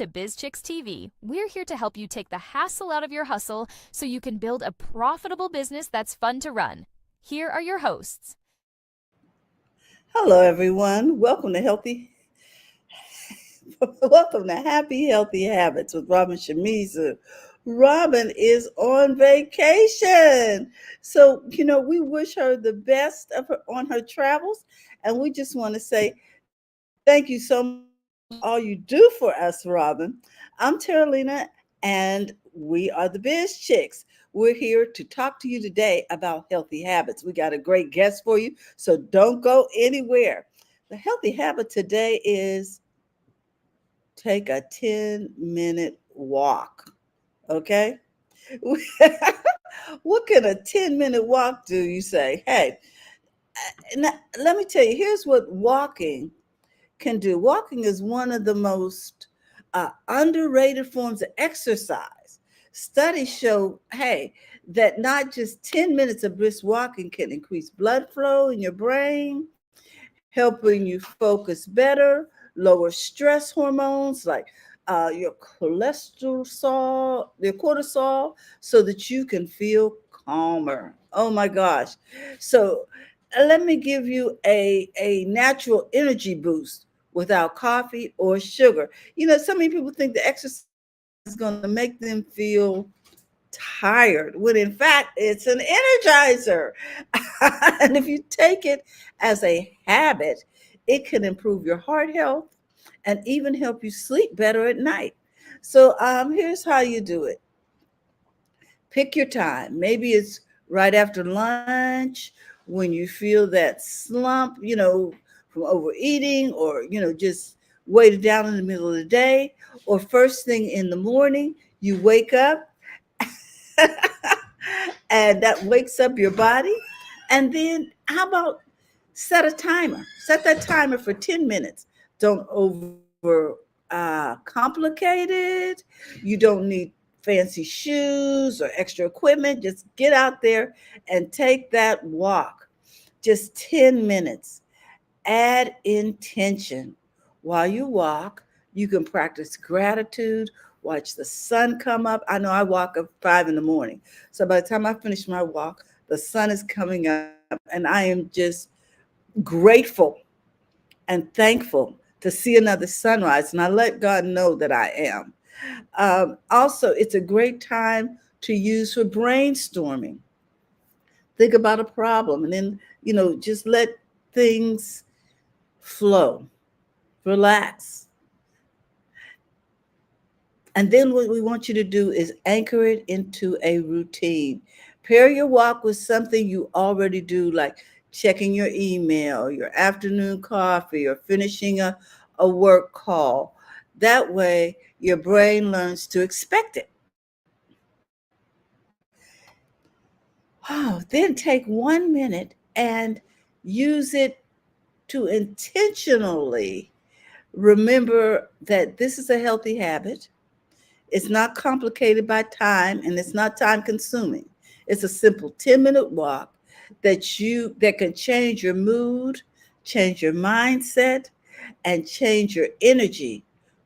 to Biz Chicks TV. We're here to help you take the hassle out of your hustle so you can build a profitable business that's fun to run. Here are your hosts. Hello, everyone. Welcome to Happy Healthy Habits with Robin Shimizu. Robin is on vacation. So, we wish her the best on her travels. And we just want to say thank you so much for all you do for us, Robin. I'm Teralina, and we are the Biz Chicks. We're here to talk to you today about healthy habits. We got a great guest for you, so don't go anywhere. The healthy habit today is take a 10-minute walk. Okay? What can a 10-minute walk do? You say, hey, now, let me tell you, here's what walking can do. Walking is one of the most underrated forms of exercise. Studies show, hey, that not just 10 minutes of brisk walking can increase blood flow in your brain, helping you focus better, lower stress hormones like your cortisol, so that you can feel calmer. Oh my gosh. So let me give you a natural energy boost without coffee or sugar. So many people think the exercise is going to make them feel tired, when in fact it's an energizer. And if you take it as a habit, it can improve your heart health and even help you sleep better at night. So here's how you do it. Pick your time. Maybe it's right after lunch when you feel that slump, from overeating, or, just weighted down in the middle of the day, or first thing in the morning, you wake up and that wakes up your body. And then how about set a timer? Set that timer for 10 minutes. Don't over complicate it. You don't need fancy shoes or extra equipment. Just get out there and take that walk. Just 10 minutes. Add intention. While you walk, you can practice gratitude, watch the sun come up. I know I walk at 5 in the morning. So by the time I finish my walk, the sun is coming up, and I am just grateful and thankful to see another sunrise. And I let God know that I am. Also, it's a great time to use for brainstorming. Think about a problem and then, just let things flow, relax. And then what we want you to do is anchor it into a routine. Pair your walk with something you already do, like checking your email, your afternoon coffee, or finishing a work call. That way, your brain learns to expect it. Oh, then take 1 minute and use it to intentionally remember that this is a healthy habit. It's not complicated by time, and it's not time consuming. It's a simple 10-minute walk that can change your mood, change your mindset, and change your energy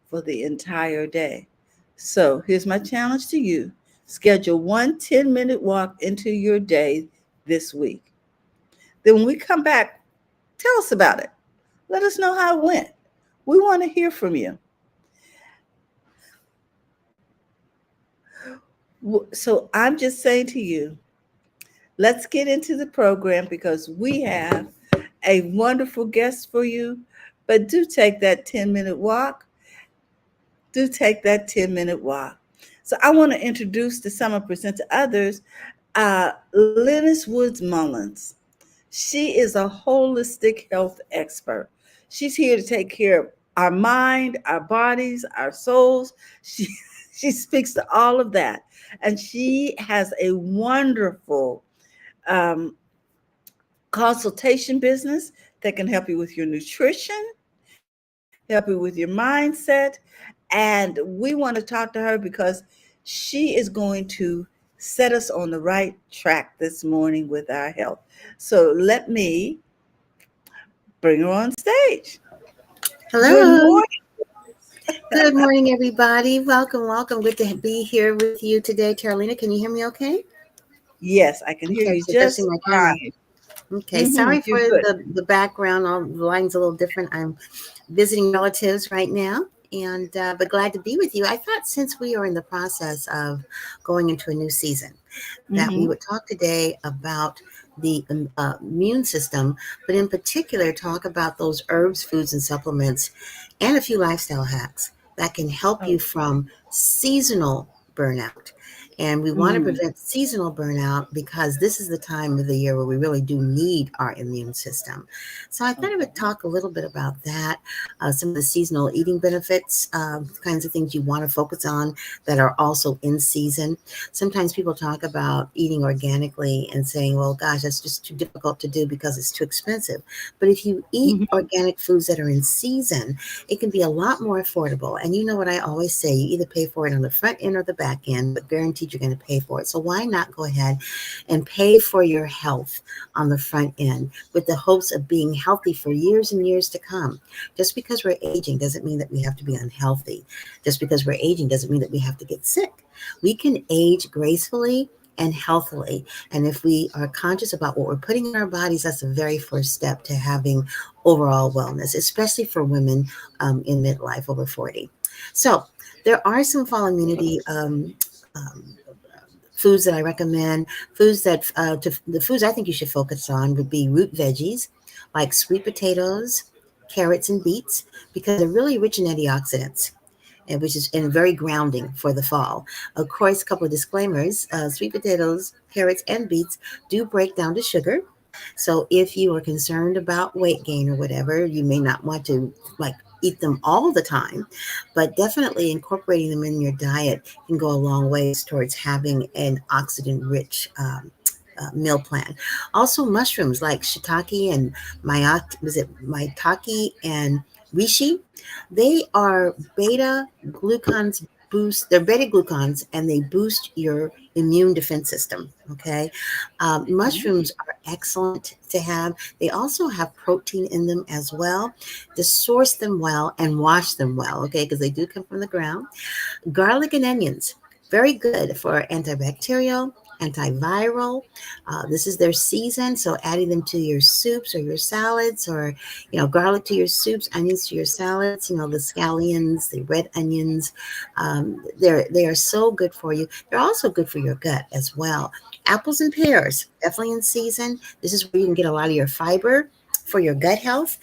for the entire day. So here's my challenge to you. Schedule one 10-minute walk into your day this week. Then when we come back, tell us about it. Let us know how it went. We want to hear from you. So I'm just saying to you, let's get into the program because we have a wonderful guest for you. But do take that 10-minute walk. Do take that 10-minute walk. So I want to introduce to some and present to others Lynnis Woods-Mullins. She is a holistic health expert. She's here to take care of our mind, our bodies, our souls. She she speaks to all of that, and she has a wonderful um, consultation business that can help you with your nutrition, help you with your mindset. And we want to talk to her because she is going to set us on the right track this morning with our health. So let me bring her on stage. Good Hello. morning. Good morning, everybody. Welcome, welcome. Good to be here with you today. Carolina, can you hear me okay? Yes, I can hear Okay, you it's adjusting just my camera. fine. Okay, sorry You're for good. the background. All the line's a little different. I'm visiting relatives right now, and but glad to be with you. I thought since we are in the process of going into a new season, that we Mm-hmm. would talk today about the immune system, but in particular, talk about those herbs, foods, and supplements, and a few lifestyle hacks that can help you Oh. from seasonal burnout. And we want to Mm. prevent seasonal burnout because this is the time of the year where we really do need our immune system. So I thought I would Okay. talk a little bit about that, some of the seasonal eating benefits, kinds of things you want to focus on that are also in season. Sometimes people talk about eating organically and saying, well, gosh, that's just too difficult to do because it's too expensive. But if you eat Mm-hmm. organic foods that are in season, it can be a lot more affordable. And you know what I always say, you either pay for it on the front end or the back end, but guaranteed you're going to pay for it. So why not go ahead and pay for your health on the front end with the hopes of being healthy for years and years to come? Just because we're aging doesn't mean that we have to be unhealthy. Just because we're aging doesn't mean that we have to get sick. We can age gracefully and healthily. And if we are conscious about what we're putting in our bodies, that's the very first step to having overall wellness, especially for women in midlife over 40. So there are some fall immunity foods that I recommend. Foods that the foods I think you should focus on would be root veggies like sweet potatoes, carrots, and beets because they're really rich in antioxidants and which is and very grounding for the fall. Of course, a couple of disclaimers: sweet potatoes, carrots, and beets do break down to sugar. So if you are concerned about weight gain or whatever, you may not want to like eat them all the time, but definitely incorporating them in your diet can go a long ways towards having an oxidant-rich meal plan. Also, mushrooms like shiitake and maitake and reishi, they are beta glucans boost. They're beta glucans and they boost your immune defense system. Okay, mushrooms are excellent to have. They also have protein in them as well. Just source them well and wash them well. Okay, because they do come from the ground. Garlic and onions, very good for antibacterial, antiviral. This is their season, so adding them to your soups or your salads, or garlic to your soups, onions to your salads. The scallions, the red onions, they are so good for you. They're also good for your gut as well. Apples and pears, definitely in season. This is where you can get a lot of your fiber for your gut health,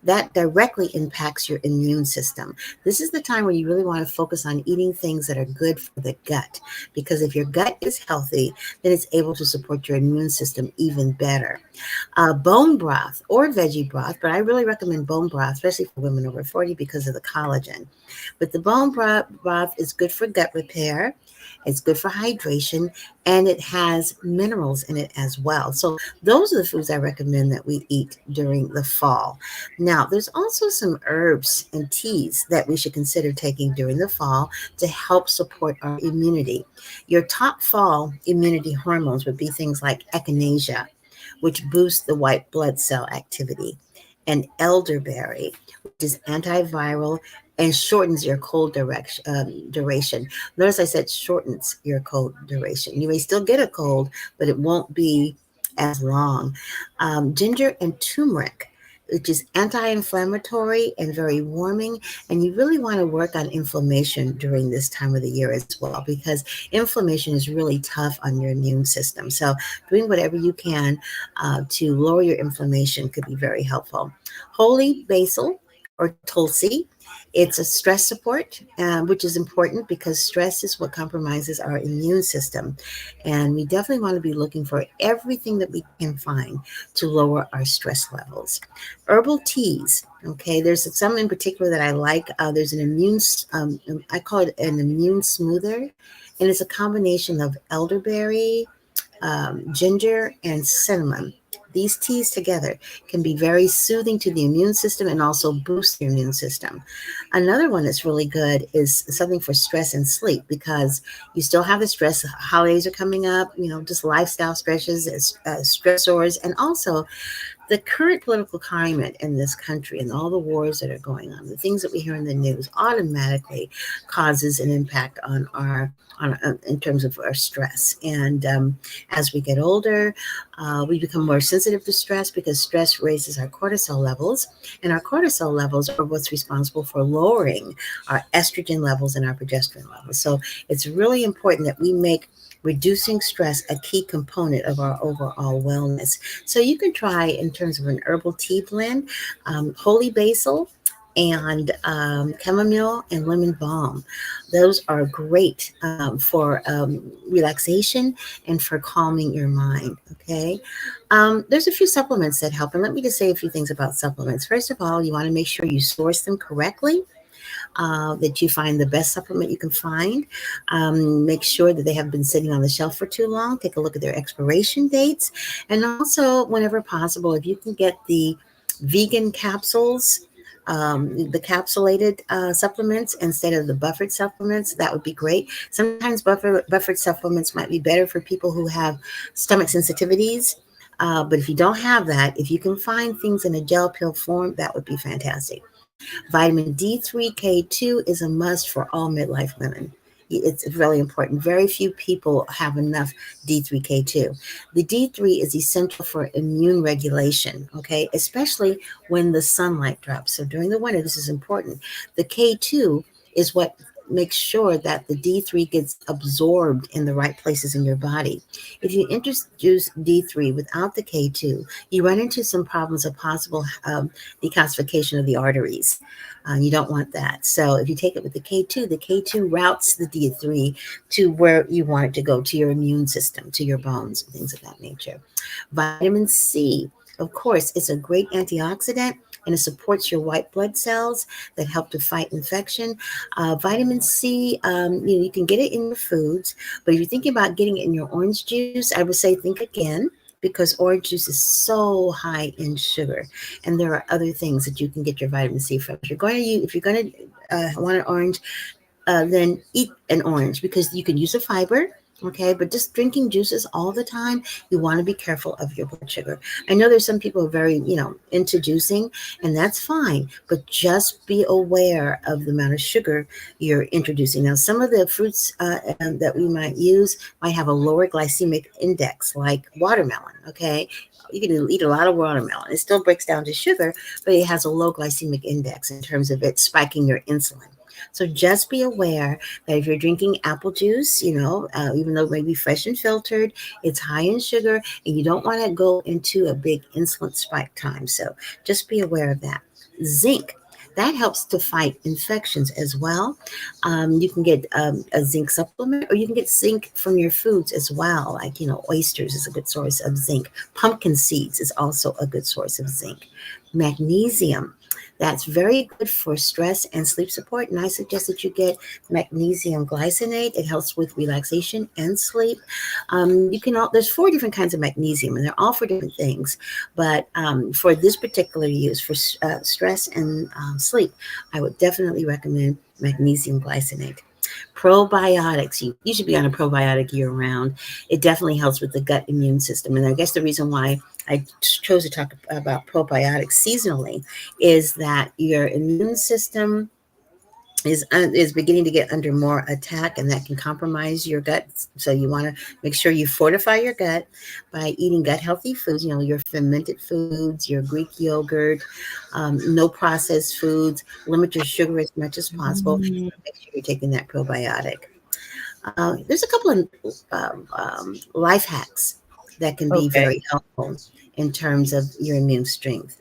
that directly impacts your immune system. This is the time where you really want to focus on eating things that are good for the gut, because if your gut is healthy, then it's able to support your immune system even better. Bone broth or veggie broth, but I really recommend bone broth, especially for women over 40 because of the collagen. But the broth is good for gut repair. It's good for hydration, and it has minerals in it as well. So those are the foods I recommend that we eat during the fall. Now, there's also some herbs and teas that we should consider taking during the fall to help support our immunity. Your top fall immunity hormones would be things like echinacea, which boosts the white blood cell activity, and elderberry, which is antiviral and shortens your cold duration. Notice I said shortens your cold duration. You may still get a cold, but it won't be as long. Ginger and turmeric, which is anti-inflammatory and very warming. And you really want to work on inflammation during this time of the year as well, because inflammation is really tough on your immune system. So doing whatever you can to lower your inflammation could be very helpful. Holy basil or tulsi. It's a stress support, which is important because stress is what compromises our immune system. And we definitely want to be looking for everything that we can find to lower our stress levels. Herbal teas. Okay, there's some in particular that I like. There's an I call it an immune smoother, and it's a combination of elderberry, ginger, and cinnamon. These teas together can be very soothing to the immune system and also boost your immune system. Another one that's really good is something for stress and sleep, because you still have the stress. Holidays are coming up, just lifestyle stressors, stressors, and also The current political climate in this country and all the wars that are going on, the things that we hear in the news, automatically causes an impact on in terms of our stress. And as we get older, we become more sensitive to stress because stress raises our cortisol levels, and our cortisol levels are what's responsible for lowering our estrogen levels and our progesterone levels. So it's really important that we make reducing stress a key component of our overall wellness. So you can try, in terms of an herbal tea blend, holy basil and chamomile and lemon balm. Those are great for relaxation and for calming your mind. Okay. There's a few supplements that help. And let me just say a few things about supplements. First of all, you want to make sure you source them correctly. That you find the best supplement you can find. Make sure that they haven't been sitting on the shelf for too long. Take a look at their expiration dates. And also, whenever possible, if you can get the vegan capsules, the capsulated supplements instead of the buffered supplements, that would be great. Sometimes buffered supplements might be better for people who have stomach sensitivities. But if you don't have that, if you can find things in a gel pill form, that would be fantastic. Vitamin D3, K2 is a must for all midlife women. It's really important. Very few people have enough D3, K2. The D3 is essential for immune regulation, okay, especially when the sunlight drops. So during the winter, this is important. The K2 is what makes sure that the D3 gets absorbed in the right places in your body. If you introduce D3 without the K2, you run into some problems of possible decalcification of the arteries. You don't want that. So if you take it with the K2 routes the D3 to where you want it to go, to your immune system, to your bones, and things of that nature. Vitamin C, of course, it's a great antioxidant, and it supports your white blood cells that help to fight infection. Vitamin C, you can get it in your foods, but if you're thinking about getting it in your orange juice, I would say think again, because orange juice is so high in sugar, and there are other things that you can get your vitamin C from. If you're going to want an orange, then eat an orange, because you can use a fiber. Okay, but just drinking juices all the time, you want to be careful of your blood sugar. I know there's some people who are very, into juicing, and that's fine, but just be aware of the amount of sugar you're introducing. Now, some of the fruits that we might use might have a lower glycemic index, like watermelon. Okay, you can eat a lot of watermelon. It still breaks down to sugar, but it has a low glycemic index in terms of it spiking your insulin. So just be aware that if you're drinking apple juice, even though it may be fresh and filtered, it's high in sugar, and you don't want to go into a big insulin spike time. So just be aware of that. Zinc. That helps to fight infections as well. You can get a zinc supplement, or you can get zinc from your foods as well. Like, oysters is a good source of zinc. Pumpkin seeds is also a good source of zinc. Magnesium. That's very good for stress and sleep support. And I suggest that you get magnesium glycinate. It helps with relaxation and sleep. There's 4 different kinds of magnesium, and they're all for different things. But for this particular use, for stress and sleep, I would definitely recommend magnesium glycinate. Probiotics. You should be on a probiotic year round. It definitely helps with the gut immune system. And I guess the reason why I chose to talk about probiotics seasonally is that your immune system is beginning to get under more attack, and that can compromise your gut. So you want to make sure you fortify your gut by eating gut healthy foods, your fermented foods, your Greek yogurt, no processed foods, limit your sugar as much as possible. Mm. Make sure you're taking that probiotic. There's a couple of life hacks that can be Okay. very helpful in terms of your immune strength.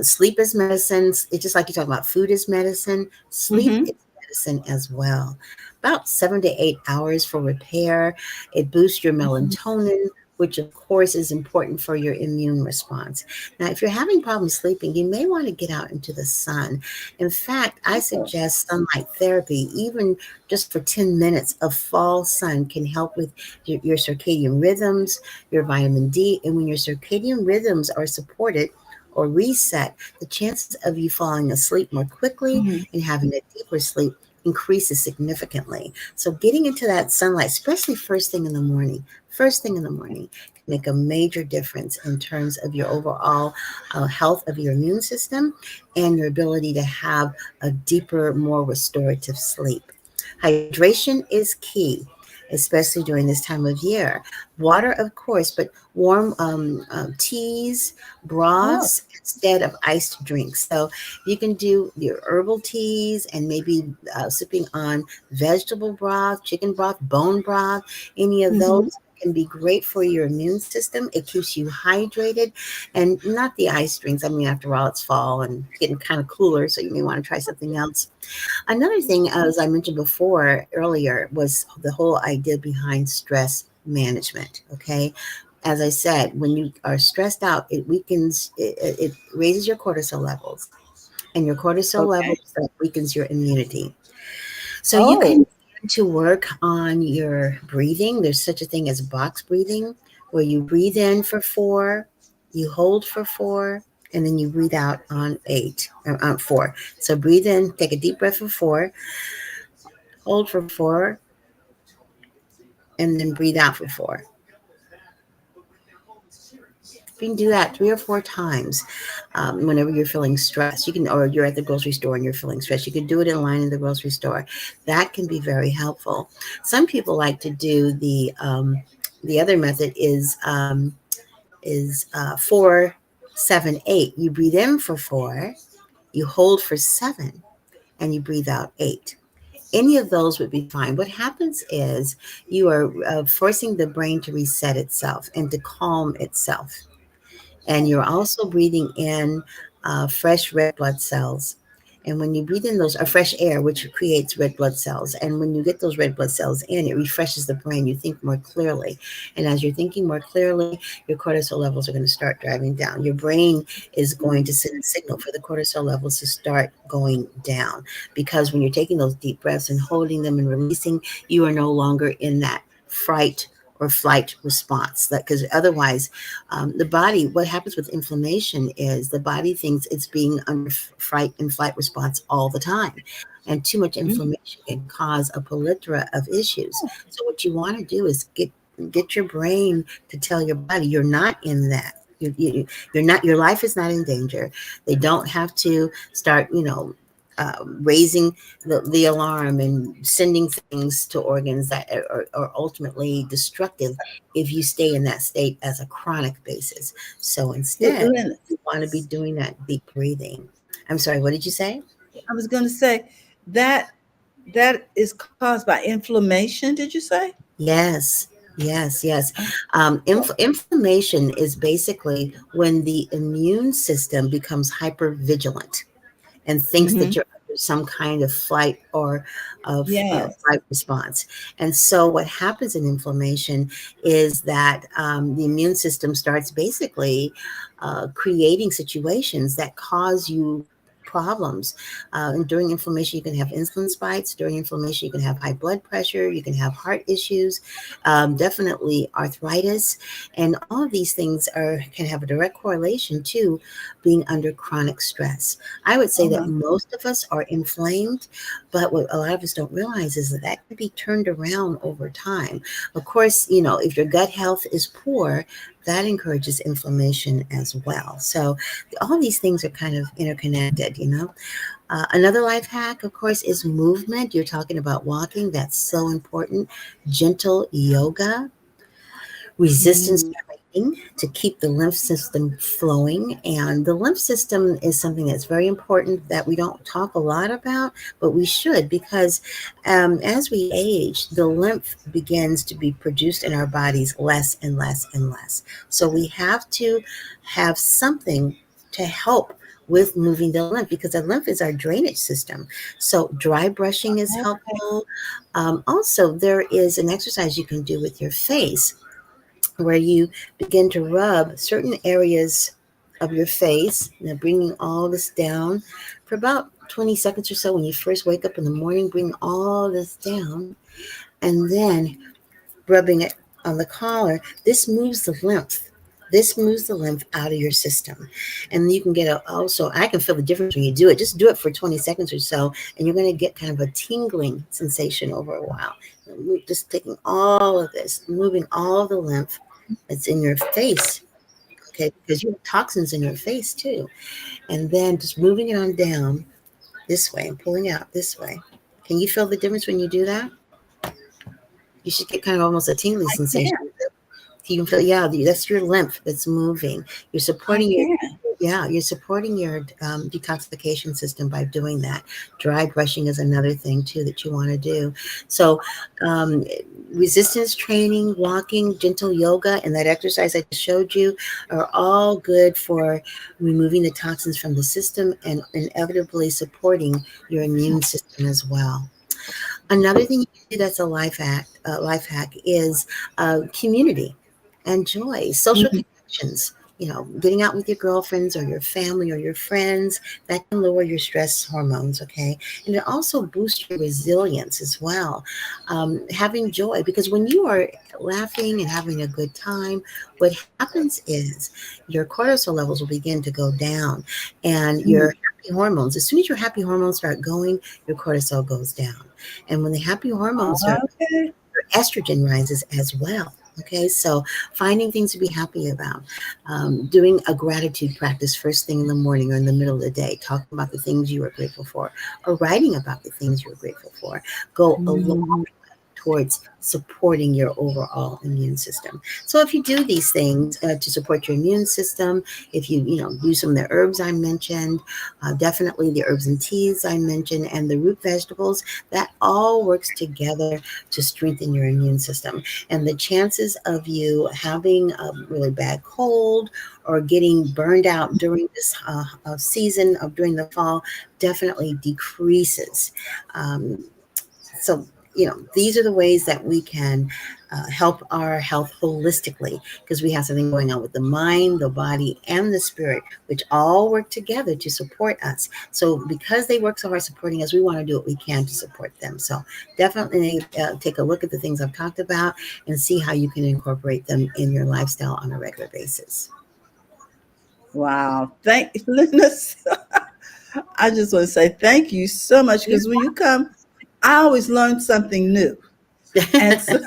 Sleep is medicine. It's just like you talk about food is medicine. Sleep Mhm. is medicine as well. About 7 to 8 hours for repair. It boosts your Mhm. melatonin, which of course is important for your immune response. Now, if you're having problems sleeping, you may want to get out into the sun. In fact, I suggest sunlight therapy. Even just for 10 minutes of fall sun can help with your circadian rhythms, your vitamin D. And when your circadian rhythms are supported or reset, the chances of you falling asleep more quickly Mhm. and having a deeper sleep increases significantly. So getting into that sunlight, especially first thing in the morning, can make a major difference in terms of your overall health of your immune system and your ability to have a deeper, more restorative sleep. Hydration is key, especially during this time of year. Water, of course, but warm teas, Oh. broths instead of iced drinks. So you can do your herbal teas and maybe sipping on vegetable broth, chicken broth, bone broth, any of Hmm. those can be great for your immune system. It keeps you hydrated and not the ice drinks. I mean, after all, it's fall and getting kind of cooler, so you may want to try something else. Another thing, as I mentioned before earlier, was the whole idea behind stress management. Okay. As I said, when you are stressed out, it weakens, it raises your cortisol levels, and your cortisol Okay. levels that weakens your immunity. So you can Oh. begin to work on your breathing. There's such a thing as box breathing, where you breathe in for 4, you hold for 4, and then you breathe out on 8, on 4. So breathe in, take a deep breath for 4, hold for 4, and then breathe out for 4. You can do that 3 or 4 times whenever you're feeling stressed. You can, or you're at the grocery store and you're feeling stressed. You can do it in line in the grocery store. That can be very helpful. Some people like to do the other method is 4, 7, 8. You breathe in for 4, you hold for 7, and you breathe out 8. Any of those would be fine. What happens is you are forcing the brain to reset itself and to calm itself. And you're also breathing in fresh red blood cells. And when you breathe in those fresh air, which creates red blood cells, and when you get those red blood cells in, it refreshes the brain. You think more clearly, and as you're thinking more clearly, your cortisol levels are going to start driving down. Your brain is going to send a signal for the cortisol levels to start going down, because when you're taking those deep breaths and holding them and releasing, you are no longer in that fright or flight response. That, because otherwise, the body, what happens with inflammation is the body thinks it's being under fright and flight response all the time. And too much Mhm. inflammation can cause a plethora of issues. So what you want to do is get your brain to tell your body you're not in that. You're not. Your life is not in danger. They don't have to start, raising the alarm and sending things to organs that are ultimately destructive if you stay in that state as a chronic basis. So instead, Lynn, you want to be doing that deep breathing. I'm sorry, what did you say? I was going to say that that is caused by inflammation. Did you say? Yes, yes, yes. Oh. Inflammation is basically when the immune system becomes hyper vigilant and thinks Hmm. that you're under some kind of flight or of Yes. fight response. And so, what happens in inflammation is that the immune system starts basically creating situations that cause you problems. And during inflammation, you can have insulin spikes. During inflammation, you can have high blood pressure. You can have heart issues, definitely arthritis, and all of these things can have a direct correlation to being under chronic stress. I would say that Uh-huh. most of us are inflamed, but what a lot of us don't realize is that that can be turned around over time. Of course, if your gut health is poor, that encourages inflammation as well. So all these things are kind of interconnected. Another life hack, of course, is movement. You're talking about walking. That's so important. Gentle yoga, resistance Mm. training to keep the lymph system flowing. And the lymph system is something that's very important that we don't talk a lot about, but we should, because as we age, the lymph begins to be produced in our bodies less and less and less. So we have to have something to help with moving the lymph, because the lymph is our drainage system. So dry brushing is helpful. Also, there is an exercise you can do with your face where you begin to rub certain areas of your face, bringing all this down for about 20 seconds or so when you first wake up in the morning. Bring all this down and then rubbing it on the collar. This moves the lymph. This moves the lymph out of your system. And you can also, I can feel the difference when you do it. Just do it for 20 seconds or so, and you're going to get kind of a tingling sensation over a while. Just taking all of this, moving all of the lymph It's in your face, okay, because you have toxins in your face too. And then just moving it on down this way and pulling out this way. Can you feel the difference when you do that? You should get kind of almost a tingly I sensation. can. You can feel, yeah, that's your lymph that's moving. You're I supporting your, can. yeah, you're supporting your detoxification system by doing that. Dry brushing is another thing too that you want to do. So, um, resistance training, walking, gentle yoga, and that exercise I just showed you are all good for removing the toxins from the system and inevitably supporting your immune system as well. Another thing you can do that's a life hack is community and joy, social Mhm. connections. You know, getting out with your girlfriends or your family or your friends that can lower your stress hormones. Okay, and it also boosts your resilience as well. Having joy, because when you are laughing and having a good time, what happens is your cortisol levels will begin to go down, and your Mhm. happy hormones. As soon as your happy hormones start going, your cortisol goes down. And when the happy hormones are, Okay. your estrogen rises as well. Okay, so finding things to be happy about, doing a gratitude practice first thing in the morning or in the middle of the day, talking about the things you are grateful for, or writing about the things you're grateful for, go a long Mhm. towards supporting your overall immune system. So if you do these things to support your immune system, if you use some of the herbs I mentioned, definitely the herbs and teas I mentioned, and the root vegetables, that all works together to strengthen your immune system. And the chances of you having a really bad cold or getting burned out during this season of during the fall definitely decreases. Um, so, these are the ways that we can help our health holistically, because we have something going on with the mind, the body, and the spirit, which all work together to support us. So because they work so hard supporting us, we want to do what we can to support them. So definitely take a look at the things I've talked about and see how you can incorporate them in your lifestyle on a regular basis. Wow. Thank Lynnis. I just want to say thank you so much Yeah. because when you come, I always learn something new. And so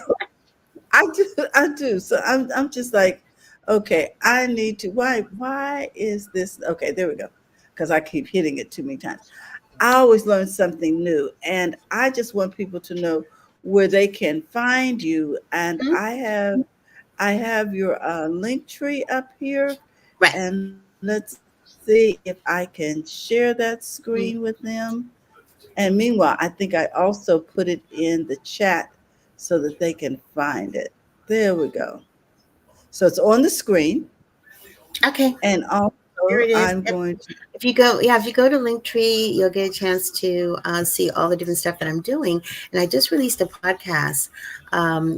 I do, I do. So I'm just like, okay, I need to. Why is this? Okay, there we go. Because I keep hitting it too many times. I always learn something new, and I just want people to know where they can find you. And Mhm. I have your link tree up here, Right. and let's see if I can share that screen with Mhm. them. And meanwhile, I think I also put it in the chat so that they can find it. There we go. So it's on the screen. Okay. And There also, it is. I'm going to, If you go to Linktree, you'll get a chance to see all the different stuff that I'm doing. And I just released a podcast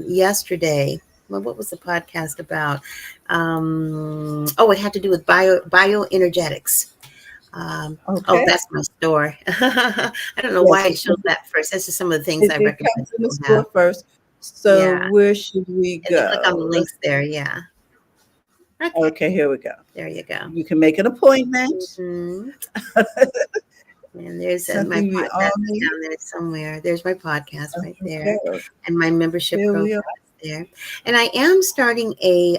yesterday. Well, what was the podcast about? It had to do with bioenergetics. Oh, okay. that's my store. I don't know why Yes, it shows that first. That's just some of the things I it recommend comes in the people have. store first. So Yeah, where should we and then click on the go? links there. Yeah. Okay, Okay, here we go. there you go. You can make an appointment. Hmm. And there's my Something we all podcast is need. down there somewhere. There's my podcast right there, Okay, and my membership here we program are. is there. And I am starting a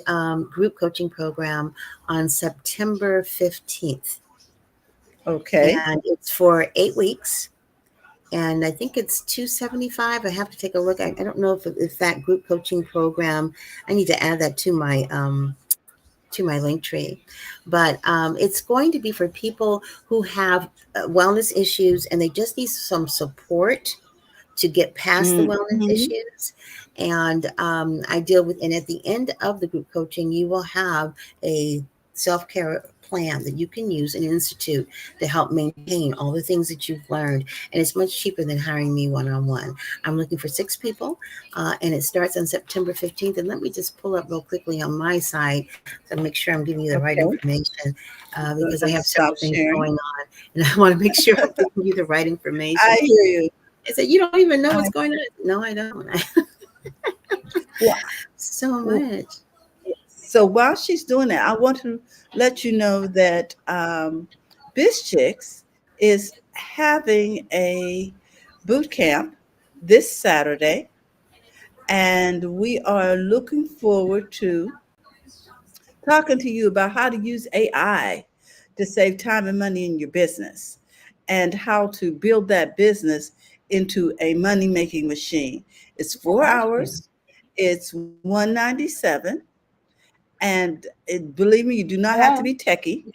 group coaching program on September 15th, Okay. and it's for 8 weeks. And I think it's 275. I have to take a look. I don't know if that group coaching program. I need to add that to my link tree, but it's going to be for people who have wellness issues and they just need some support to get past the wellness Mhm. issues. And I deal with, and at the end of the group coaching, you will have a self care plan that you can use and institute to help maintain all the things that you've learned. And it's much cheaper than hiring me one on one. I'm looking for 6 people, and it starts on September 15th. And let me just pull up real quickly on my side to make sure I'm giving you the right Okay. information, because I Let me have several stop things sharing. going on, and I want to make sure I'm giving you the right information. I hear you. I said, "You don't even know what's I, going on." No, I don't. well, So well, much. so while she's doing that, I want to let you know that Biz Chicks is having a boot camp this Saturday, and we are looking forward to. talking to you about how to use AI to save time and money in your business and how to build that business into a money making machine. It's 4 hours, it's 197, and believe me, you do not have to Hello? be techie.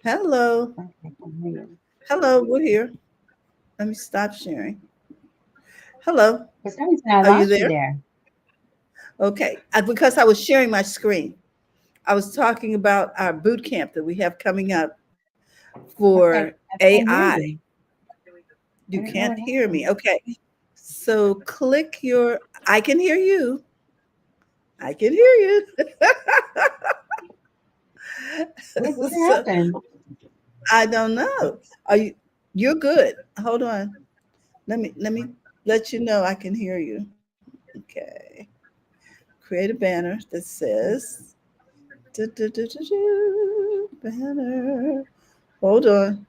Hello, Okay, I can hear you. hello, we're here. Let me stop sharing. Hello, For some reason, I are you lost you there? there. Okay, because I was sharing my screen. I was talking about our boot camp that we have coming up for Okay, I can't hear AI. you. You I don't know can't what hear me. happened. Okay. So click your, I can hear you. I can hear you. What So happened? I don't know. Are you, you're good. Hold on. Let me let you know I can hear you. Okay. Create a banner that says banner. Hold on.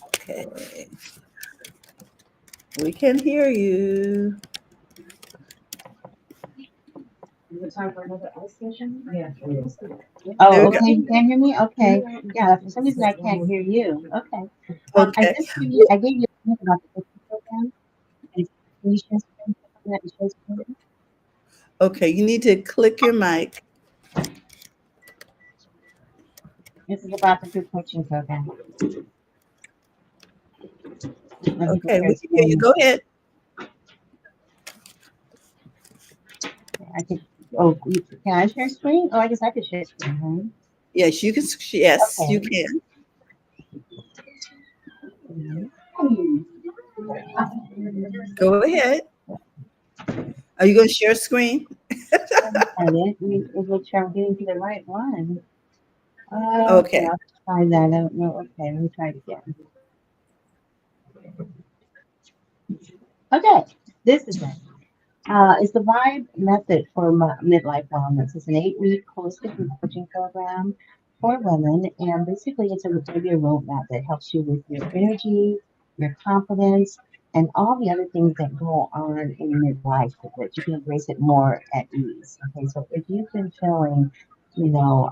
Okay. We can hear you. There Oh, we go. okay. You can't hear me? Okay. Yeah, for some reason, I can't hear you. Okay. I Okay. just gave you, I gave you a hint about the coaching program. And can you share screen so that it shows screen? Okay. You need to click your mic. This is about the group coaching program. Let me Okay. share We can hear you. screen. Go ahead. I could, oh, can I share screen? Oh, I guess I could share screen, right? Yes, you can. Yes, you Okay. can. Go ahead. Are you going to share screen? And it looks like I'm getting to the right one. Okay, Okay. I'll try that. I don't know. Okay, let me try it again. Okay, this is it. It's the Vibe Method for Midlife Wellness. It's an 8-week holistic group coaching program for women, and basically, it's a maybe a roadmap that helps you with your energy, your confidence, and all the other things that go on in midlife so that you can embrace it more at ease. Okay, so if you've been feeling, you know,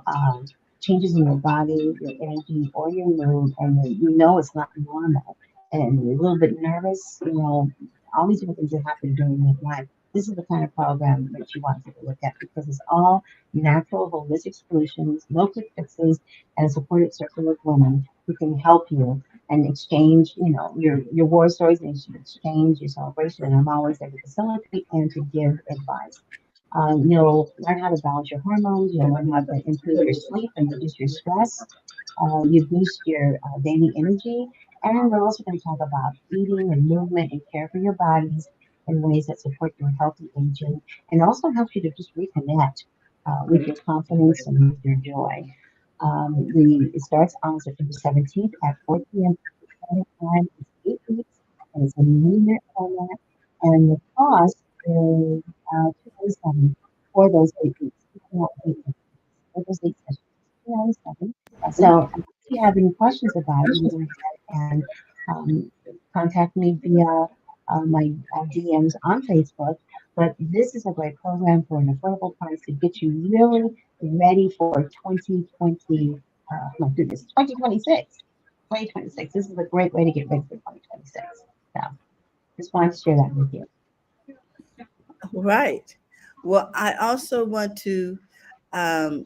changes in your body, your energy, or your mood, and you know it's not normal, and you're a little bit nervous, you know, all these different things that happen during midlife, this is the kind of program that you want to take a look at because it's all natural, holistic solutions, no quick fixes, and a supported circle of women who can help you and exchange, you know, your war stories and exchange your celebration. And I'm always there to facilitate and to give advice. You'll learn how to balance your hormones. You'll learn how to improve your sleep and reduce your stress. You boost your daily energy. And we're also going to talk about eating and movement and care for your bodies in ways that support your healthy aging and also help you to just reconnect with your confidence and with your joy. It starts on September 17th at 4 p.m. Pacific time. It's 8 weeks and it's a minute format. And the cost is 297 for those 8 weeks. For those 8 sessions, 297. So if you have any questions about it, you can go ahead and um, contact me via my DMs on Facebook. But this is a great program for an affordable price to get you really ready for 2020. My goodness, 2026. 2026. This is a great way to get ready for 2026. So just wanted to share that with you. Right. Well, I also want to um,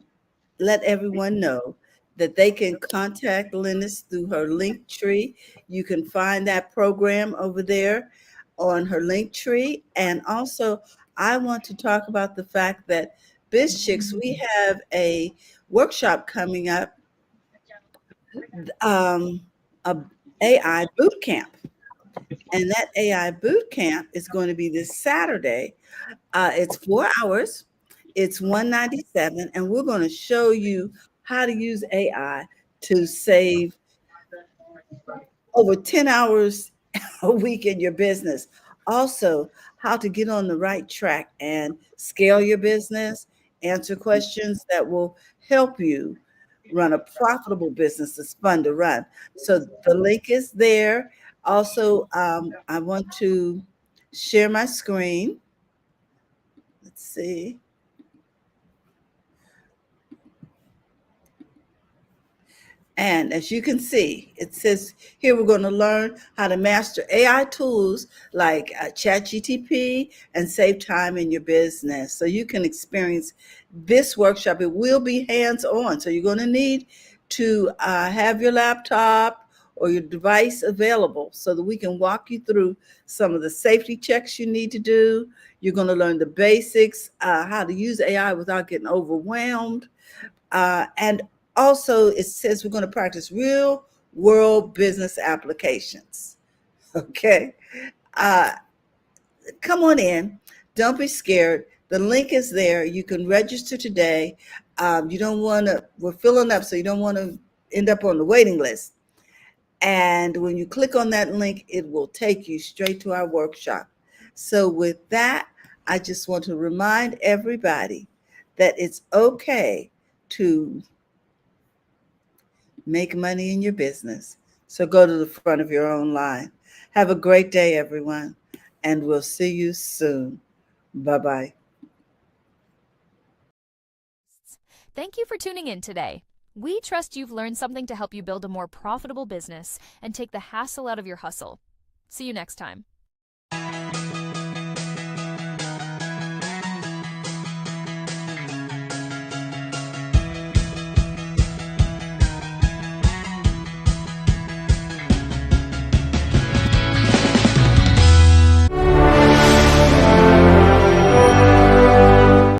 let everyone know that they can contact Lynnis through her link tree. You can find that program over there on her link tree. And also, I want to talk about the fact that Biz Chicks, we have a workshop coming up, um, a AI boot camp. And that AI boot camp is going to be this Saturday. It's 4 hours. It's 197, and we're going to show you how to use AI to save over 10 hours a week in your business. Also, how to get on the right track and scale your business, answer questions that will help you run a profitable business that's fun to run. So the link is there. Also, I want to share my screen. see. And as you can see, it says here we're going to learn how to master AI tools like ChatGTP and save time in your business. So you can experience this workshop. It will be hands-on. So you're going to need to have your laptop or your device available so that we can walk you through some of the safety checks you need to do. You're going to learn the basics, how to use AI without getting overwhelmed. And also, it says we're going to practice real world business applications. Okay. Come on in. Don't be scared. The link is there. You can register today. You don't want to, we're filling up, so you don't want to end up on the waiting list. And when you click on that link, it will take you straight to our workshop. So, with that, I just want to remind everybody that it's okay to make money in your business. So go to the front of your own line. Have a great day, everyone, and we'll see you soon. Bye-bye. Thank you for tuning in today. We trust you've learned something to help you build a more profitable business and take the hassle out of your hustle. See you next time.